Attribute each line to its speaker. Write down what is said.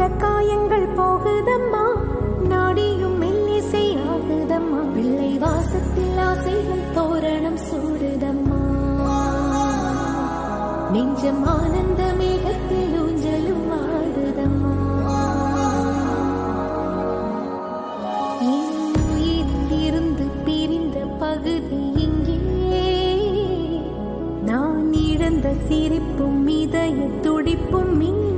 Speaker 1: கொண்ட காயங்கள் போகுதம்மா, நாடியும் மெல்லிசை ஆகுதம்மா, பிள்ளை வாசத்தில் ஆசைகள் தோரணம் சூடுதம்மா, நெஞ்சம் ஆனந்த மேகத்தில் ஊஞ்சலும் ஆடுதம்மா. இருந்து பிரிந்த பகுதி இங்கே, நான் இழந்த சிரிப்பும் இதய துடிப்பும் இங்கே.